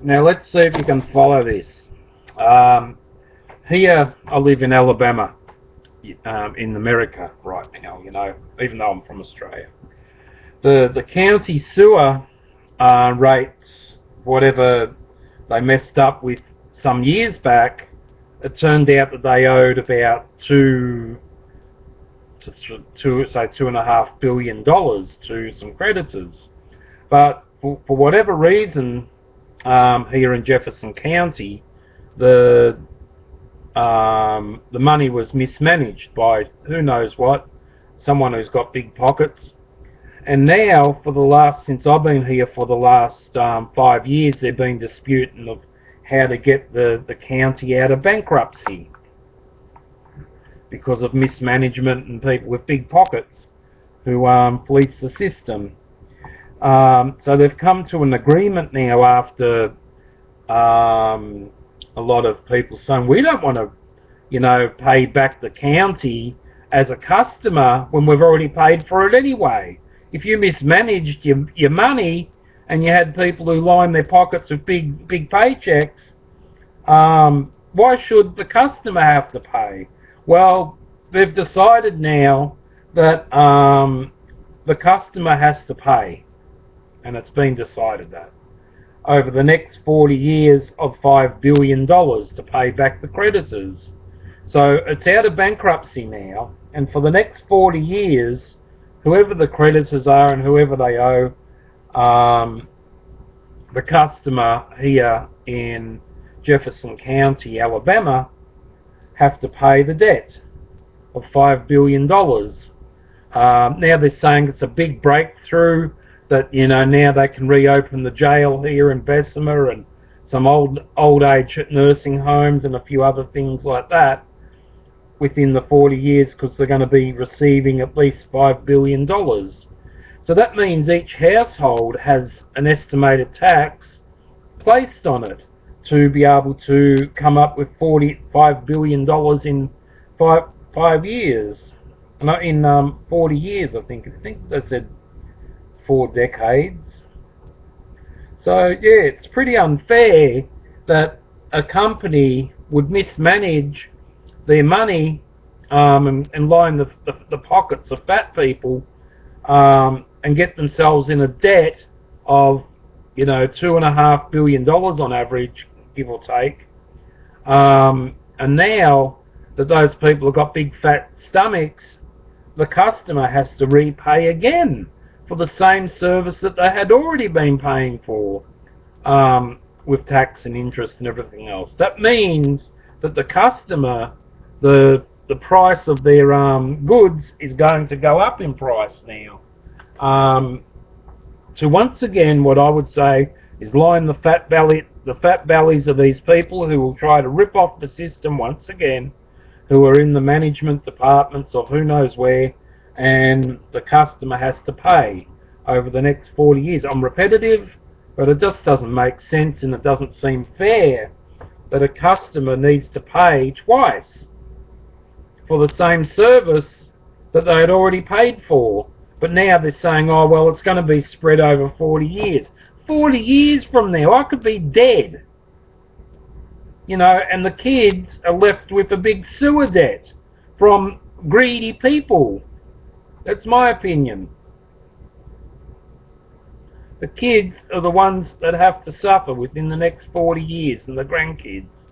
Now let's see if you can follow this. Here I live in Alabama, in America right now, even though I'm from Australia. The county sewer rates, whatever they messed up with some years back, it turned out that they owed about $2.5 billion to some creditors. But for whatever reason, here in Jefferson County, the money was mismanaged by who knows what, someone who's got big pockets. And now, since I've been here for the last 5 years, they've been disputing of how to get the county out of bankruptcy because of mismanagement and people with big pockets who police the system. So they've come to an agreement now after a lot of people saying we don't want to, pay back the county as a customer when we've already paid for it anyway. If you mismanaged your money and you had people who lined their pockets with big paychecks, why should the customer have to pay? Well, they've decided now that the customer has to pay, and it's been decided that over the next 40 years of $5 billion to pay back the creditors. So it's out of bankruptcy now, and for the next 40 years, whoever the creditors are and whoever they owe, the customer here in Jefferson County, Alabama, have to pay the debt of $5 billion. Now they're saying it's a big breakthrough that, now they can reopen the jail here in Bessemer and some old age nursing homes and a few other things like that within the 40 years, because they're going to be receiving at least $5 billion. So that means each household has an estimated tax placed on it to be able to come up with $45 billion in five years. Not in 40 years, I think they said 4 decades. So yeah, it's pretty unfair that a company would mismanage their money and line the pockets of fat people and get themselves in a debt of $2.5 billion on average, give or take. And now that those people have got big fat stomachs, the customer has to repay again for the same service that they had already been paying for, with tax and interest and everything else. That means that the customer, the price of their goods is going to go up in price now. So once again, what I would say is line the fat bellies of these people who will try to rip off the system once again, who are in the management departments of who knows where, and the customer has to pay over the next 40 years. I'm repetitive, but it just doesn't make sense, and it doesn't seem fair that a customer needs to pay twice for the same service that they had already paid for. But now they're saying, oh well, it's going to be spread over 40 years. 40 years from now, I could be dead. And the kids are left with a big sewer debt from greedy people. That's my opinion. The kids are the ones that have to suffer within the next 40 years, and the grandkids.